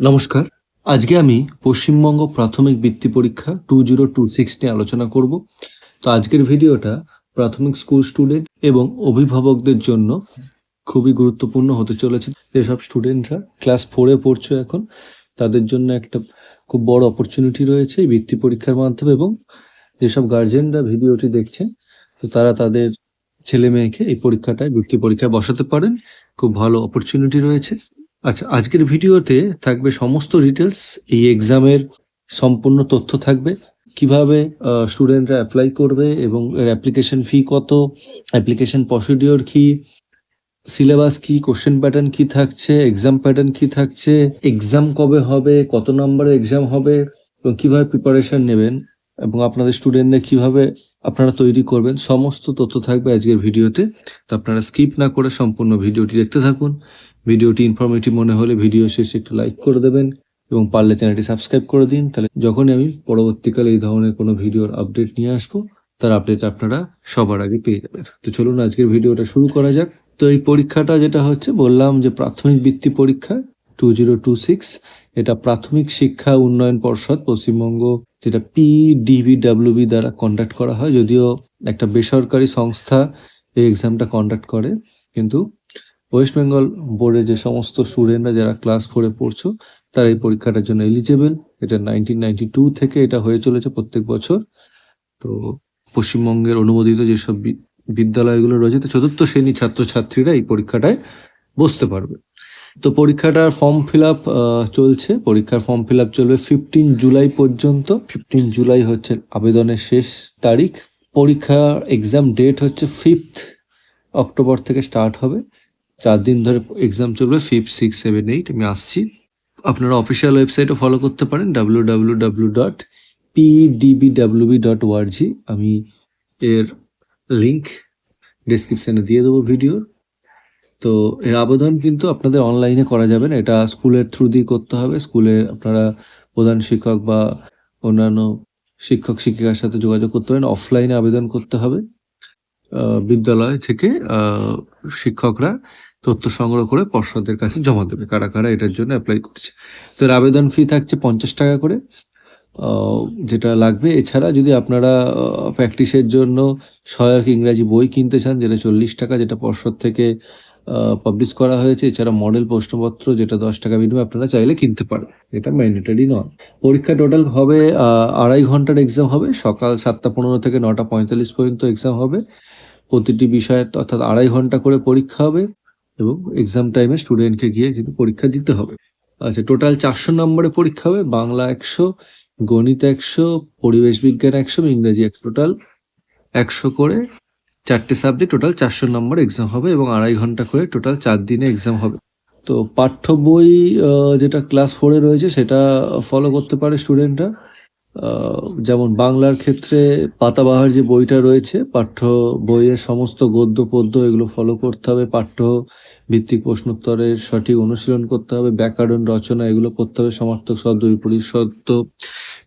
নমস্কার। আজকে আমি পশ্চিমবঙ্গ প্রাথমিক বৃত্তি পরীক্ষা 2026 নিয়ে আলোচনা করব। তো আজকের ভিডিওটা প্রাথমিক স্কুল স্টুডেন্ট এবং অভিভাবকদের জন্য খুবই গুরুত্বপূর্ণ হতে চলেছে। যেসব স্টুডেন্টরা ক্লাস 4 এ পড়ছে এখন, তাদের জন্য একটা খুব বড় অপরচুনিটি রয়েছে এই বৃত্তি পরীক্ষার মাধ্যমে, এবং যেসব গার্জেনরা ভিডিওটি দেখছেন তো তারা তাদের ছেলে মেয়েকে এই পরীক্ষাটায় বৃত্তি পরীক্ষায় বসাতে পারেন। খুব ভালো অপরচুনিটি রয়েছে। আচ্ছা, আজকের ভিডিওতে থাকবে সমস্ত ডিটেলস, এই এক্সামের সম্পূর্ণ তথ্য থাকবে, কিভাবে স্টুডেন্টরা অ্যাপ্লাই করবে এবং এর অ্যাপ্লিকেশন ফি কত, অ্যাপ্লিকেশন প্রসিডিওর কি, সিলেবাস কি, কোশ্চেন প্যাটার্ন কি থাকছে, এক্সাম প্যাটার্ন কি থাকছে, এক্সাম কবে হবে, কত নম্বরের এক্সাম হবে এবং কিভাবে প্রিপারেশন নেবেন এবং আপনাদের স্টুডেন্টদের কিভাবে আপনারা তৈরি করবেন, সমস্ত তথ্য থাকবে আজকের ভিডিওতে। তো আপনারা স্কিপ না করে সম্পূর্ণ ভিডিওটি দেখতে থাকুন। ভিডিওটি ইনফরমেটিভ মনে হলে ভিডিও শেষে একটু লাইক করে দেবেন এবং পারলে চ্যানেলটি সাবস্ক্রাইব করে দিন। তাহলে যখনই আমি পরবর্তীকালে এই ধরনের কোনো ভিডিওর আপডেট নিয়ে আসবো, তার আপডেট আপনারা সবার আগে পেয়ে যাবেন। তো চলুন আজকের ভিডিওটা শুরু করা যাক। তো এই পরীক্ষাটা যেটা হচ্ছে, বললাম যে প্রাথমিক বৃত্তি পরীক্ষা 2026, এটা প্রাথমিক শিক্ষা উন্নয়ন পর্ষদ পশ্চিমবঙ্গ, যেটা PDBWB দ্বারা কন্ডাক্ট করা হয়। যদিও একটা বেসরকারি সংস্থা এই এক্সামটা কন্ডাক্ট করে, কিন্তু ওয়েস্ট বেঙ্গল বোর্ডে যে সমস্ত স্টুডেন্টরা যারা ক্লাস 4 এ পড়ছো তারা এই পরীক্ষাটার জন্য এলিজেবল। এটা 1992 থেকে এটা হয়ে চলেছে প্রত্যেক বছর। তো পশ্চিমবঙ্গের অনুমোদিত যেসব বিদ্যালয়গুলো রয়েছে, তো চতুর্থ শ্রেণীর ছাত্রছাত্রীরা এই পরীক্ষাটায় বসতে পারবে। তো পরীক্ষাটার ফর্ম ফিল আপ চলছে। পরীক্ষার ফর্ম ফিল আপ চলবে 15 জুলাই পর্যন্ত। 15 জুলাই হচ্ছে আবেদনের শেষ তারিখ। পরীক্ষার এক্সাম ডেট হচ্ছে 5th অক্টোবর থেকে স্টার্ট হবে। 4 দিন ধরে এক্সাম চলবে, 5, 6, 7, 8। আমি আসছি। আপনারা অফিসিয়াল ওয়েবসাইটও ফলো করতে পারেন, www.pdbwb.org। আমি এর লিংক ডেসক্রিপশনে দিয়ে দেবো ভিডিও। তো এর আবেদন কিন্তু আপনাদের অনলাইনে করা যাবে না, এটা স্কুলের থ্রু দিয়ে করতে হবে। স্কুলে আপনারা প্রধান শিক্ষক বা অন্যান্য শিক্ষক শিক্ষিকার সাথে যোগাযোগ করতে পারেন। অফলাইনে আবেদন করতে হবে। বিদ্যালয় থেকে শিক্ষকরা তথ্য সংগ্রহ করে পর্ষদের কাছে জমা দেবে কারা কারা এটার জন্য অ্যাপ্লাই করছে। তো এর আবেদন ফি থাকছে 50 টাকা করে, যেটা লাগবে। এছাড়া যদি আপনারা প্র্যাকটিসের জন্য সহায়ক ইংরাজি বই কিনতে চান, যেটা 40 টাকা, যেটা পর্ষদ থেকে পাবলিশ করা হয়েছে। এছাড়া মডেল প্রশ্নপত্র, যেটা 10 টাকা বিনিময়ে আপনারা চাইলে কিনতে পারেন, এটা ম্যান্ডেটরি নয়। পরীক্ষা টোটাল হবে 2.5 ঘন্টার এক্সাম হবে। সকাল 7:15 থেকে 9:45 পর্যন্ত এক্সাম হবে। প্রতিটি বিষয়ে অর্থাৎ 2.5 ঘন্টা করে পরীক্ষা হবে এবং এক্সাম টাইমে স্টুডেন্টকে গিয়ে কিন্তু পরীক্ষা দিতে হবে। আচ্ছা, টোটাল 400 নম্বরের পরীক্ষা হবে। বাংলা 100, গণিত 100, পরিবেশ বিজ্ঞান 100, ইংরেজি 100। টোটাল 100 করে 4টে সাবজেক্ট, টোটাল 400 নম্বর এক্সাম হবে এবং 2.5 ঘন্টা করে টোটাল 4 দিনে এক্সাম হবে। তো পাঠ্য বই যেটা ক্লাস 4 এ রয়েছে সেটা ফলো করতে পারে স্টুডেন্টরা। যেমন বাংলার ক্ষেত্রে পাতাবাহার যে বইটা রয়েছে, পাঠ্য বইয়ের সমস্ত গদ্য পদ্য এগুলো ফলো করতে হবে। পাঠ্য ভিত্তিক প্রশ্নোত্তরের সঠিক অনুশীলন করতে হবে। ব্যাকরণ, রচনা এগুলো করতে হবে। সমার্থক শব্দ,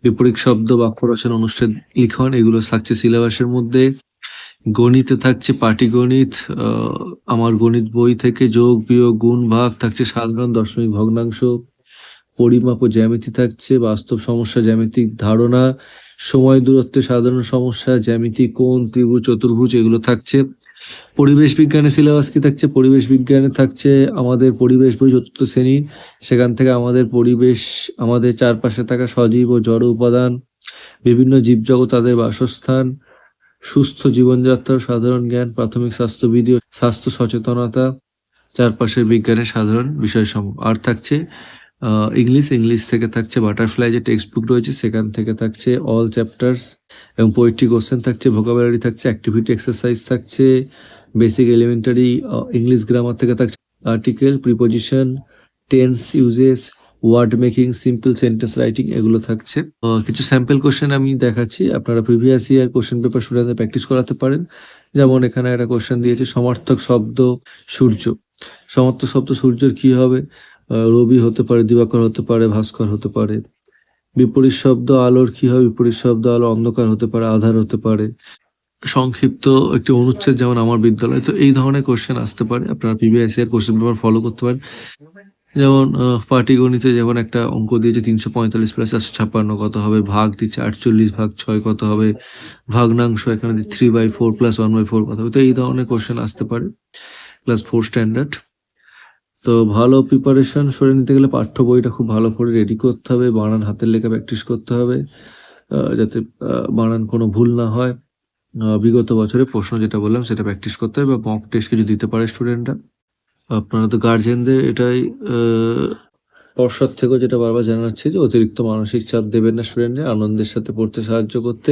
বিপরীত শব্দ, বাক্য রচনা, অনুচ্ছেদ লিখন এগুলো থাকছে সিলেবাসের মধ্যে। গণিতে থাকছে পাটিগণিত, আমার গণিত বই থেকে যোগ বিয়োগ গুণ ভাগ থাকছে, সাধারণ দশমিক ভগ্নাংশ, পরিমাপ ও জ্যামিতি থাকছে, বাস্তব সমস্যা, জ্যামিতিক ধারণা, সময় দূরত্বে সাধারণ সমস্যা, জ্যামিতি, কোণ, ত্রিভুজ, চতুর্ভুজ এগুলো থাকছে। পরিবেশ বিজ্ঞানের সিলেবাস কি থাকছে? পরিবেশ বিজ্ঞানে থাকছে আমাদের পরিবেশ বই 4th শ্রেণী, সেখান থেকে আমাদের পরিবেশ, আমাদের চারপাশে থাকা সজীব ও জড় উপাদান, বিভিন্ন জীবজগৎ, তাদের বাসস্থান, সুস্থ জীবনযাত্রার সাধারণ জ্ঞান, প্রাথমিক স্বাস্থ্যবিধি ও স্বাস্থ্য সচেতনতা, চারপাশের বিজ্ঞানের সাধারণ বিষয়সমূহ। আর থাকছে ইংলিশ থেকে থাকছে বাটারফ্লাই যে টেক্সট বুক রয়েছে সেখান থেকে থাকছে অল চ্যাপ্টার্স এবং পোয়েট্রি কোশ্চেন থাকছে, ভোকাবুলারি থাকছে, অ্যাক্টিভিটি এক্সারসাইজ থাকছে, বেসিক এলিমেন্টারি ইংলিশ গ্রামার থেকে থাকছে, article, preposition, tense usages, word making, simple sentence writing এগুলো থাকছে। কিছু স্যাম্পল কোশ্চেন আমি দেখাচ্ছি, আপনারা প্রিভিয়াস ইয়ার কোশ্চেন পেপার স্টুডেন্টদের প্র্যাকটিস করাতে পারেন। যেমন এখানে একটা কোশ্চেন দিয়েছে, সমার্থক শব্দ সূর্য। সমার্থক শব্দ সূর্যের কি হবে? রবি হতে পারে, দিবাকর হতে পারে, ভাস্কর হতে পারে। বিপরীত শব্দ আলোর কি হবে? বিপরীত শব্দ আলো অন্ধকার হতে পারে, আধার হতে পারে। সংক্ষিপ্ত একটি অনুচ্ছেদ, যেমন আমার বিদ্যালয়। তো এই ধরনের কোশ্চেন আসতে পারে, আপনারা previous year question paper follow করতে পারেন। যেমন পাটিগণিতে যেমন একটা অঙ্ক দিয়েছে ৩৪৫ প্লাস ৪৫৬ কত হবে, ভাগ দিচ্ছে ৪৮ ভাগ ৬ কত হবে, ভগ্নাংশ এখানে 3/4 প্লাস 1/4 কত হবে। তো এই ধরনের কোশ্চেন আসতে পারে ক্লাস 4 স্ট্যান্ডার্ড। তো ভালো প্রিপারেশন সরে নিতে গেলে পাঠ্য বইটা খুব ভালো করে রেডি করতে হবে, বানান হাতের লেখা প্র্যাকটিস করতে হবে, যাতে বানান কোনো ভুল না হয়। বিগত বছরের প্রশ্ন যেটা বললাম সেটা প্র্যাকটিস করতে হবে, বা মক টেস্ট কিছু দিতে পারে স্টুডেন্টরা। আপনারা তো গার্জিয়ানদের এটাই পর্ষদ থেকেও যেটা বারবার জানাচ্ছি যে অতিরিক্ত মানসিক চাপ দেবেন না স্টুডেন্টদের, আনন্দের সাথে পড়তে সাহায্য করতে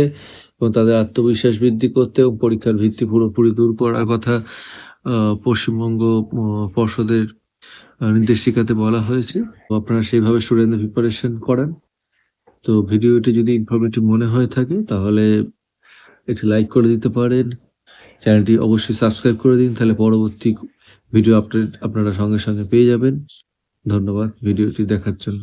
এবং তাদের আত্মবিশ্বাস বৃদ্ধি করতে এবং পরীক্ষার ভিত্তি পুরোপুরি দূর করার কথা পশ্চিমবঙ্গ পর্ষদের নির্দেশিকাতে বলা হয়েছে। তো আপনারা সেইভাবে স্টুডেন্টদের প্রিপারেশন করান। তো ভিডিওটি যদি ইনফরমেটিভ মনে হয়ে থাকে তাহলে একটি লাইক করে দিতে পারেন, চ্যানেলটি অবশ্যই সাবস্ক্রাইব করে দিন, তাহলে পরবর্তী ভিডিও আপডেট আপনারা সঙ্গে সঙ্গে পেয়ে যাবেন। ধন্যবাদ ভিডিওটি দেখার জন্য।